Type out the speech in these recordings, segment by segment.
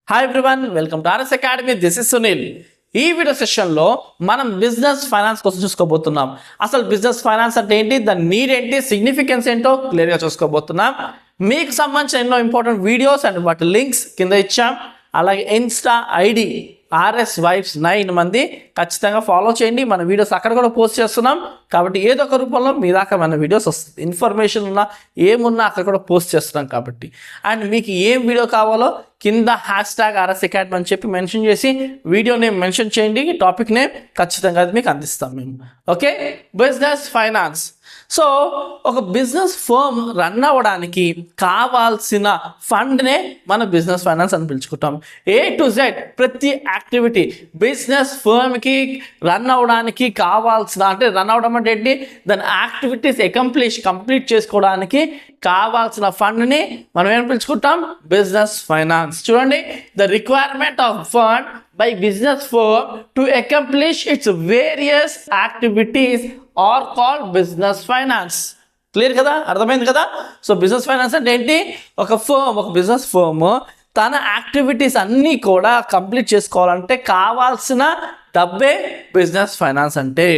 Hi everyone, welcome to RS academy. This is Sunil. ఈ video సెషన్లో మనం బిజినెస్ ఫైనాన్స్ కోసం చూసుకోబోతున్నాం. అసలు బిజినెస్ ఫైనాన్స్ అంటే ఏంటి, దాని నీడ్ ఏంటి, సిగ్నిఫికెన్స్ ఏంటో క్లియర్గా చూసుకోబోతున్నాం. మీకు సంబంధించిన ఎన్నో ఇంపార్టెంట్ వీడియోస్ అండ్ వాటి లింక్స్ కింద ఇచ్చాం. అలాగే ఇన్స్టా ఐడి RSVibes9 మంది ఖచ్చితంగా ఫాలో చేయండి. మన వీడియోస్ అక్కడ కూడా పోస్ట్ చేస్తున్నాం కాబట్టి ఏదో ఒక రూపంలో మీ దాకా మన వీడియోస్ వస్తుంది. ఇన్ఫర్మేషన్ ఉన్నా ఏమున్నా అక్కడ కూడా పోస్ట్ చేస్తున్నాం కాబట్టి. అండ్ మీకు ఏం వీడియో కావాలో కింద #RS Academy అని చెప్పి మెన్షన్ చేసి వీడియో నేమ్ మెన్షన్ చేయండి, టాపిక్ నేమ్ ఖచ్చితంగా అది మీకు అందిస్తాం మేము. Okay, business finance. సో ఒక బిజినెస్ ఫర్మ్ రన్ అవ్వడానికి కావాల్సిన ఫండ్నే మన బిజినెస్ ఫైనాన్స్ అని పిలుచుకుంటాం. A to Z ప్రతి యాక్టివిటీ బిజినెస్ ఫర్మ్కి రన్ అవ్వడానికి కావాల్సిన, అంటే రన్ అవ్వడం అంటే ఏంటి, దాని యాక్టివిటీస్ కంప్లీట్ చేసుకోవడానికి కావాల్సిన ఫండ్ని మనం ఏం పిలుచుకుంటాం, బిజినెస్ ఫైనాన్స్. చూడండి, the requirement of fund by business firm to accomplish its various activities are called business finance. Clear కదా, అర్థమైంది కదా. సో బిజినెస్ ఫైనాన్స్ అంటే ఏంటి, ఒక బిజినెస్ ఫర్మ్ తన యాక్టివిటీస్ అన్నీ కూడా కంప్లీట్ చేసుకోవాలంటే కావాల్సిన డబ్బే బిజినెస్ ఫైనాన్స్ అంటే.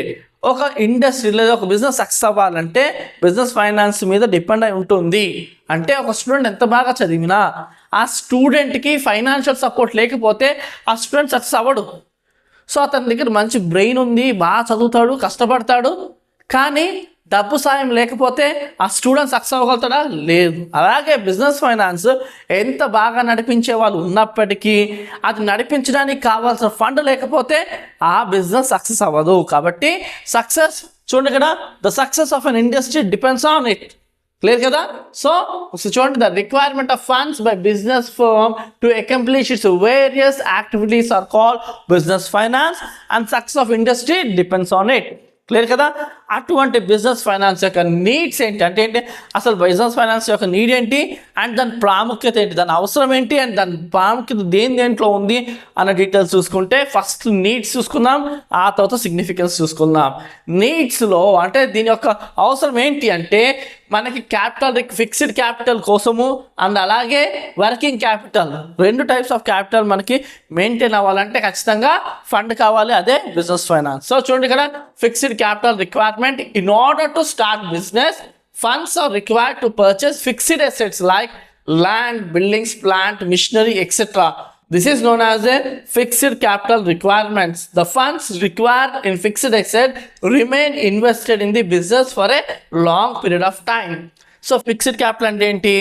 ఒక ఇండస్ట్రీ లేదా ఒక బిజినెస్ సక్సెస్ అవ్వాలంటే బిజినెస్ ఫైనాన్స్ మీద డిపెండ్ అయి ఉంటుంది. అంటే ఒక స్టూడెంట్ ఎంత బాగా చదివినా ఆ స్టూడెంట్కి ఫైనాన్షియల్ సపోర్ట్ లేకపోతే ఆ స్టూడెంట్ సక్సెస్ అవ్వడు. సో అతని దగ్గర మంచి బ్రెయిన్ ఉంది, బాగా చదువుతాడు, కష్టపడతాడు, కానీ డబ్బు సాయం లేకపోతే ఆ స్టూడెంట్ సక్సెస్ అవ్వగలుగుతాడా, లేదు. అలాగే బిజినెస్ ఫైనాన్స్ ఎంత బాగా నడిపించే వాళ్ళు ఉన్నప్పటికీ అది నడిపించడానికి కావాల్సిన ఫండ్ లేకపోతే ఆ బిజినెస్ సక్సెస్ అవ్వదు. కాబట్టి సక్సెస్, చూడండి ఇక్కడ, the success of an industry depends on it. Clear కదా. సో చూడండి, the requirement of funds by business firm to accomplish its various activities are called business finance and success of industry depends on it. Clear కదా. అటువంటి business finance యొక్క needs ఏంటి అంటే ఏంటి, అసలు business finance యొక్క నీడ్ ఏంటి అండ్ దాని ప్రాముఖ్యత ఏంటి, దాని అవసరం ఏంటి అండ్ దాని ప్రాముఖ్యత దేంట్లో ఉంది అన్న డీటెయిల్స్ చూసుకుంటే ఫస్ట్ నీడ్స్ చూసుకుందాం, ఆ తర్వాత సిగ్నిఫికెన్స్ చూసుకుందాం. నీడ్స్లో అంటే దీని యొక్క అవసరం ఏంటి అంటే మనకి ఫిక్స్డ్ క్యాపిటల్ కోసము అండ్ అలాగే working capital, 2 types of capital మనకి మెయింటైన్ అవ్వాలంటే ఖచ్చితంగా ఫండ్ కావాలి, అదే బిజినెస్ ఫైనాన్స్. సో చూడండి ఇక్కడ, fixed capital requirement. In order to start business, funds are required to purchase fixed assets like land, buildings, plant, machinery, etc. This is known as a fixed capital requirements. The funds required in fixed asset remain invested in the business for a long period of time. So fixed capital అంటే ఏంటి,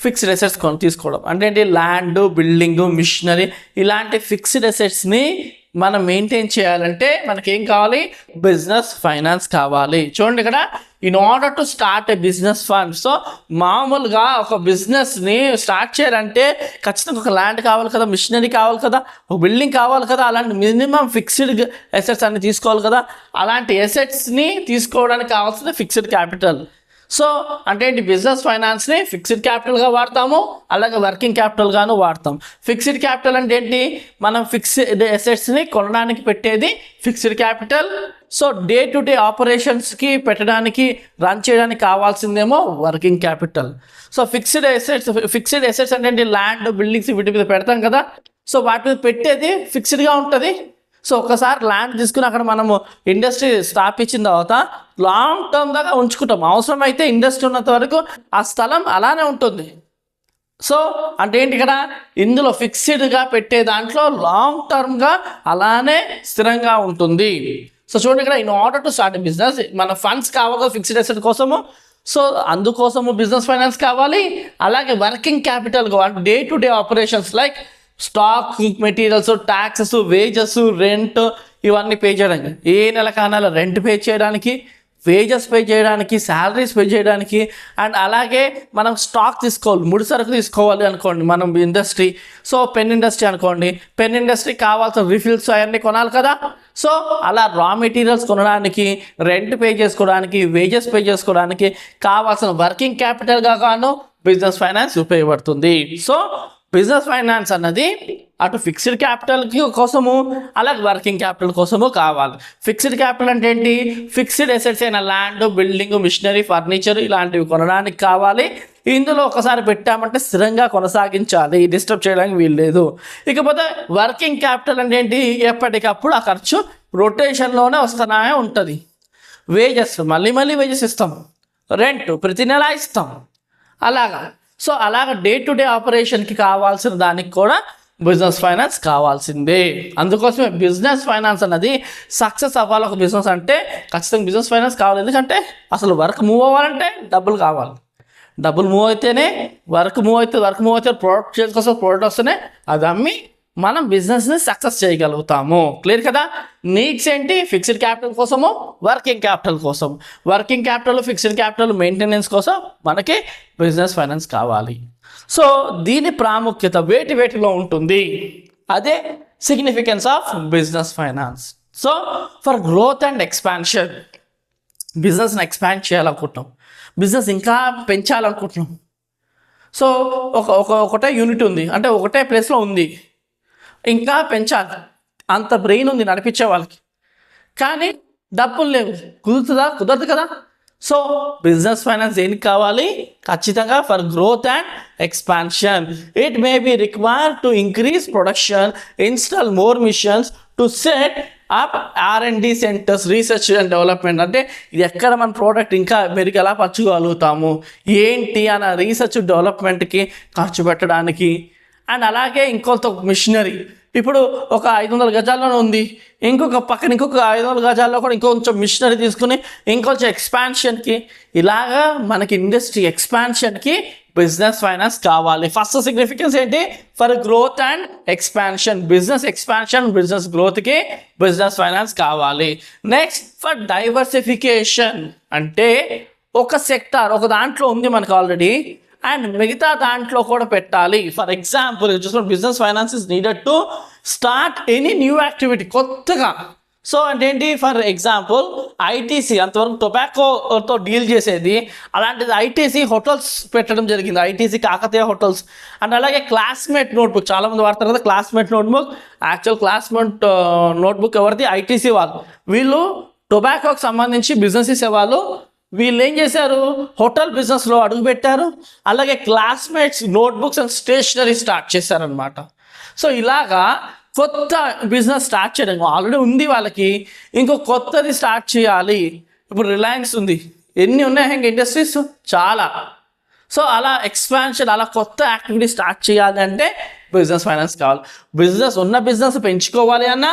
fixed assets తీసుకోవడం అంటే ఏంటి, land, building, machinery ఇలాంటి fixed అసెట్స్ని మనం maintain చేయాలంటే మనకేం కావాలి, బిజినెస్ ఫైనాన్స్ కావాలి. చూడండి ఇక్కడ, in order to start A business fund. So మామూలుగా ఒక బిజినెస్ని స్టార్ట్ చేయాలంటే ఖచ్చితంగా ఒక ల్యాండ్ కావాలి కదా, మిషనరీ కావాలి కదా, ఒక బిల్డింగ్ కావాలి కదా, అలాంటి మినిమం ఫిక్స్డ్ అసెట్స్ అన్ని తీసుకోవాలి కదా. అలాంటి అసెట్స్ని తీసుకోవడానికి కావాల్సిన ఫిక్స్డ్ క్యాపిటల్. సో అంటే ఏంటి, బిజినెస్ ఫైనాన్స్ని ఫిక్స్డ్ క్యాపిటల్గా వాడతాము, అలాగే వర్కింగ్ క్యాపిటల్గాను వాడతాం. ఫిక్స్డ్ క్యాపిటల్ అంటే ఏంటి, మనం ఫిక్స్డ్ అసెట్స్ని కొనడానికి పెట్టేది fixed capital. So day to day ఆపరేషన్స్కి పెట్టడానికి, రన్ చేయడానికి కావాల్సిందేమో working capital. So fixed assets అంటే ఏంటి, ల్యాండ్, బిల్డింగ్స్ వీటి మీద పెడతాం కదా. సో వాటి మీద పెట్టేది ఫిక్స్డ్గా ఉంటుంది. సో ఒకసారి ల్యాండ్ తీసుకుని అక్కడ మనము ఇండస్ట్రీ స్థాపించిన తర్వాత లాంగ్ టర్మ్ దాకా ఉంచుకుంటాం. అవసరం అయితే ఇండస్ట్రీ ఉన్నంత వరకు ఆ స్థలం అలానే ఉంటుంది. సో అంటే ఏంటి, ఇక్కడ ఇందులో ఫిక్స్డ్గా పెట్టే దాంట్లో లాంగ్ టర్మ్గా అలానే స్థిరంగా ఉంటుంది. సో చూడండి ఇక్కడ, in order to start business మన ఫండ్స్ కావాలి ఫిక్స్డ్ అసెట్ కోసము. సో అందుకోసము బిజినెస్ ఫైనాన్స్ కావాలి. అలాగే వర్కింగ్ క్యాపిటల్ కావాలి, day to day operations like stock, materials, taxes, wages, rent ఇవన్నీ పే చేయడానికి, ఏ నెల కానాల రెంట్ పే చేయడానికి, వేజెస్ పే చేయడానికి, శాలరీస్ పే చేయడానికి, అండ్ అలాగే మనం స్టాక్ తీసుకోవాలి, ముడి సరుకు తీసుకోవాలి అనుకోండి మనం ఇండస్ట్రీ. సో పెన్ ఇండస్ట్రీ అనుకోండి, పెన్ ఇండస్ట్రీ కావాల్సిన రిఫిల్స్ అవన్నీ కొనాలి కదా. సో అలా రా మెటీరియల్స్ కొనడానికి, రెంట్ పే చేసుకోవడానికి, వేజెస్ పే చేసుకోవడానికి కావాల్సిన వర్కింగ్ క్యాపిటల్గా గాను బిజినెస్ ఫైనాన్స్ ఉపయోగపడుతుంది. సో బిజినెస్ ఫైనాన్స్ అన్నది అటు ఫిక్స్డ్ క్యాపిటల్ కోసము అలాగే వర్కింగ్ క్యాపిటల్ కోసము కావాలి. ఫిక్స్డ్ క్యాపిటల్ అంటే ఏంటి, ఫిక్స్డ్ అసెట్స్ అయిన ల్యాండ్, బిల్డింగ్, మిషనరీ, ఫర్నిచర్ ఇలాంటివి కొనడానికి కావాలి. ఇందులో ఒకసారి పెట్టామంటే స్థిరంగా కొనసాగించాలి, డిస్టర్బ్ చేయడానికి వీలు లేదు. ఇకపోతే వర్కింగ్ క్యాపిటల్ అంటే ఏంటి, ఎప్పటికప్పుడు ఆ ఖర్చు రొటేషన్లోనే వస్తూనే ఉంటుంది. వేజెస్ మళ్ళీ వేజెస్ ఇస్తాం, రెంట్ ప్రతి నెల ఇస్తాం, అలాగా. సో అలాగ డే టు డే ఆపరేషన్కి కావాల్సిన దానికి కూడా బిజినెస్ ఫైనాన్స్ కావాల్సిందే. అందుకోసమే బిజినెస్ ఫైనాన్స్ అన్నది సక్సెస్ అవ్వాలి. ఒక బిజినెస్ అంటే ఖచ్చితంగా బిజినెస్ ఫైనాన్స్ కావాలి. ఎందుకంటే అసలు వర్క్ మూవ్ అవ్వాలంటే డబ్బులు కావాలి. డబ్బులు మూవ్ అయితేనే వర్క్ మూవ్ అయితే ప్రోడక్ట్ చేసుకోసం ప్రోడక్ట్ వస్తేనే అది అమ్మి మనం బిజినెస్ని సక్సెస్ చేయగలుగుతాము. క్లియర్ కదా. నీడ్స్ ఏంటి, ఫిక్స్డ్ క్యాపిటల్ కోసము, వర్కింగ్ క్యాపిటల్ కోసం. Working capital, fixed capital maintenance కోసం మనకి బిజినెస్ ఫైనాన్స్ కావాలి. సో దీని ప్రాముఖ్యత వేటిలో ఉంటుంది, అదే significance of business finance. So for growth and expansion, బిజినెస్ని ఎక్స్పాండ్ చేయాలనుకుంటున్నాం, బిజినెస్ ఇంకా పెంచాలనుకుంటున్నాం. సో ఒకటే యూనిట్ ఉంది అంటే ఒకటే ప్లేస్లో ఉంది, ఇంకా పెంచాలి, అంత బ్రెయిన్ ఉంది నడిపించే వాళ్ళకి, కానీ డబ్బులు లేవు, కుదరదు కదా. సో బిజినెస్ ఫైనాన్స్ దేనికి కావాలి, ఖచ్చితంగా for growth and expansion. It may be required to increase production, install more machines, to set up R&D centres, research and development. అంటే ఇది ఎక్కడ మన ప్రోడక్ట్ ఇంకా మెరుగు ఎలా పరచుకోగలుగుతాము ఏంటి అన్న రీసెర్చ్ డెవలప్మెంట్కి ఖర్చు పెట్టడానికి. అండ్ అలాగే ఇంకొంత మిషనరీ, ఇప్పుడు ఒక 500 గజాల్లోనే ఉంది, ఇంకొక 500 గజాల్లో కూడా ఇంకొంచెం మిషనరీ తీసుకుని ఇంకొంచెం ఎక్స్పాన్షన్కి, ఇలాగా మనకి ఇండస్ట్రీ ఎక్స్పాన్షన్కి బిజినెస్ ఫైనాన్స్ కావాలి. ఫస్ట్ సిగ్నిఫికెన్స్ ఏంటి, for growth and expansion, business expansion, business గ్రోత్కి బిజినెస్ ఫైనాన్స్ కావాలి. నెక్స్ట్ ఫర్ డైవర్సిఫికేషన్, అంటే ఒక సెక్టార్ ఒక దాంట్లో ఉంది మనకు ఆల్రెడీ అండ్ మిగతా దాంట్లో కూడా పెట్టాలి. ఫర్ ఎగ్జాంపుల్ చూసుకుంటే business finance is needed to start any new activity కొత్తగా. సో అంటే ఏంటి, ఫర్ ఎగ్జాంపుల్ ఐటీసీ అంతవరకు టొబాకోతో డీల్ చేసేది, అలాంటిది ఐటీసీ హోటల్స్ పెట్టడం జరిగింది, ఐటీసీ కాకతీయ హోటల్స్. అండ్ అలాగే క్లాస్మేట్ నోట్బుక్ చాలామంది వాడతారు కదా, classmate notebook. Actual classmate notebook ఎవరిది, ఐటీసీ వాళ్ళు. వీళ్ళు టొబాకోకి సంబంధించి బిజినెస్ చేసేవాళ్ళు. వీళ్ళు ఏం చేశారు, హోటల్ బిజినెస్లో అడుగుపెట్టారు, అలాగే classmates notebooks and stationery start చేశారనమాట. సో ఇలాగా కొత్త బిజినెస్ స్టార్ట్ చేయడం ఆల్రెడీ ఉంది వాళ్ళకి, ఇంకో కొత్తది స్టార్ట్ చేయాలి. ఇప్పుడు రిలయన్స్ ఉంది, ఎన్ని ఉన్నాయి ఇంకా ఇండస్ట్రీస్ చాలా. సో అలా ఎక్స్పాన్షన్, అలా కొత్త యాక్టివిటీ స్టార్ట్ చేయాలి అంటే బిజినెస్ ఫైనాన్స్ కావాలి. ఉన్న బిజినెస్ పెంచుకోవాలి అన్నా,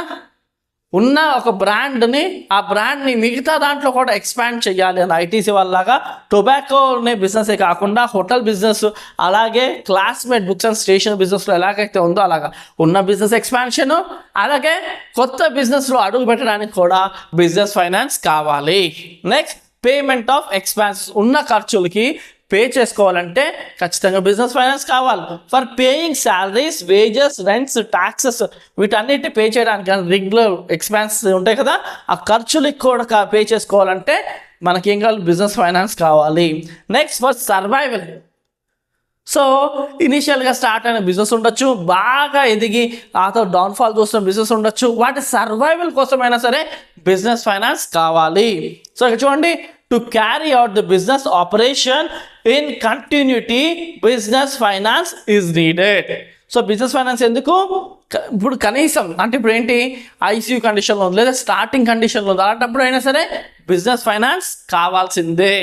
ఉన్న ఒక బ్రాండ్ని, ఆ బ్రాండ్ని మిగతా దాంట్లో కూడా ఎక్స్పాండ్ చేయాలి అని ఐటీసీ వాళ్ళలాగా టొబాకోనే బిజినెసే కాకుండా హోటల్ బిజినెస్, అలాగే క్లాస్మేట్ బుక్స్ అండ్ స్టేషనరీ బిజినెస్లో ఎలాగైతే ఉందో అలాగా ఉన్న బిజినెస్ ఎక్స్పాన్షన్, అలాగే కొత్త బిజినెస్లో అడుగు పెట్టడానికి కూడా బిజినెస్ ఫైనాన్స్ కావాలి. నెక్స్ట్ పేమెంట్ ఆఫ్ ఎక్స్పెన్సెస్, ఉన్న ఖర్చులకి పే చేసుకోవాలంటే ఖచ్చితంగా బిజినెస్ ఫైనాన్స్ కావాలి. For paying salaries, wages, rents, taxes, వీటన్నిటిని పే చేయడానికి రెగ్యులర్ ఎక్స్పెన్సెస్ ఉంటాయి కదా, ఆ ఖర్చులకి కూడా పే చేసుకోవాలంటే మనకి ఏం కావాలి, బిజినెస్ ఫైనాన్స్ కావాలి. Next for survival. సో ఇనీషియల్గా స్టార్ట్ అయిన బిజినెస్ ఉండొచ్చు, బాగా ఎదిగి ఆ తర్వాత డౌన్ఫాల్ చూస్తున్న బిజినెస్ ఉండొచ్చు, వాటి సర్వైవల్ కోసమైనా సరే బిజినెస్ ఫైనాన్స్ కావాలి. సో ఇక్కడ చూడండి, to carry out the business operation in continuity business finance is needed. So business finance ఎందుకు, ఇప్పుడు కనీసం అంటే ఇప్పుడు ఏంటి, ఐసీయూ కండిషన్లో ఉంది లేదా స్టార్టింగ్ కండిషన్లో ఉంది, అలాంటప్పుడు అయినా సరే బిజినెస్ ఫైనాన్స్ కావాల్సిందే.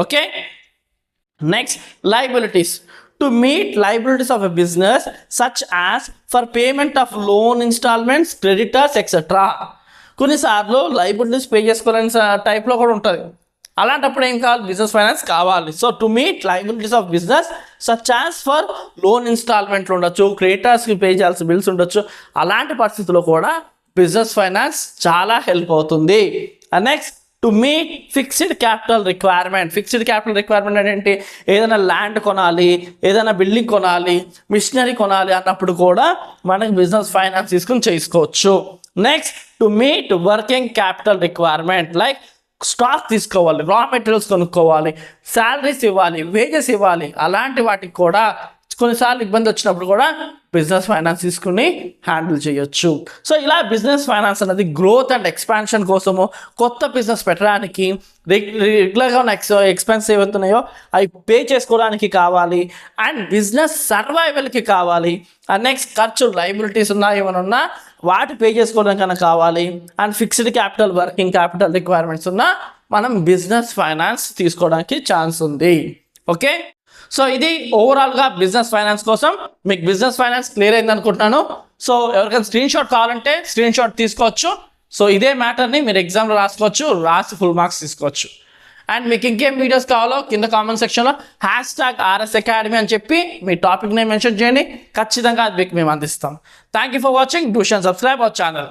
Okay. Next liabilities. To meet liabilities of a business such as for payment of loan installments, creditors, etc. కొన్నిసార్లు లయబిలిటీస్ పే చేసుకోవాలని టైప్లో కూడా ఉంటుంది, అలాంటప్పుడు ఏం కావాలి, బిజినెస్ ఫైనాన్స్ కావాలి. So to meet liabilities of business such as for loan ఇన్స్టాల్మెంట్లు ఉండొచ్చు, క్రెడిటర్స్కి పే చేయాల్సిన బిల్స్ ఉండొచ్చు, అలాంటి పరిస్థితుల్లో కూడా బిజినెస్ ఫైనాన్స్ చాలా హెల్ప్ అవుతుంది. Next to meet fixed capital requirement. Fixed capital requirement అంటే ఏంటి, ఏదైనా ల్యాండ్ కొనాలి, ఏదైనా బిల్డింగ్ కొనాలి, మిషనరీ కొనాలి అన్నప్పుడు కూడా మనకి బిజినెస్ ఫైనాన్స్ తీసుకుని చేసుకోవచ్చు. Next to meet working capital requirement, like stock తీసుకోవాలి, రా మెటీరియల్స్ కొనుక్కోవాలి, శాలరీస్ ఇవ్వాలి, వేజెస్ ఇవ్వాలి, అలాంటి వాటికి కూడా కొన్నిసార్లు ఇబ్బంది వచ్చినప్పుడు కూడా బిజినెస్ ఫైనాన్స్ తీసుకుని హ్యాండిల్ చేయొచ్చు. సో ఇలా బిజినెస్ ఫైనాన్స్ అనేది గ్రోత్ అండ్ ఎక్స్పాన్షన్ కోసము, కొత్త బిజినెస్ పెట్టడానికి, రెగ్యులర్గా ఉన్న ఎక్స్పెన్స్ ఏవైతున్నాయో అవి పే చేసుకోవడానికి కావాలి, అండ్ బిజినెస్ సర్వైవల్కి కావాలి, అండ్ నెక్స్ట్ ఖర్చు లైబిలిటీస్ ఉన్నా ఏమైనా ఉన్నా వాటి పే చేసుకోవడానికైనా కావాలి, and fixed capital, working capital requirements ఉన్నా మనం బిజినెస్ ఫైనాన్స్ తీసుకోవడానికి ఛాన్స్ ఉంది. ఓకే, సో ఇది ఓవరాల్గా బిజినెస్ ఫైనాన్స్ కోసం. మీకు బిజినెస్ ఫైనాన్స్ క్లియర్ అయింది అనుకుంటున్నాను. సో ఎవరికైనా స్క్రీన్ షాట్ కావాలంటే స్క్రీన్ షాట్ తీసుకోవచ్చు. సో ఇదే మ్యాటర్ని మీరు ఎగ్జామ్లో రాసుకోవచ్చు, రాసి ఫుల్ మార్క్స్ తీసుకోవచ్చు. అండ్ మీకు ఇంకేం వీడియోస్ కావాలో కింద కామెంట్ సెక్షన్లో #RS Academy అని చెప్పి మీ టాపిక్ని మెన్షన్ చేయండి. ఖచ్చితంగా అది మీకు మేము అందిస్తాం. Thank you for watching. Do share, subscribe our channel.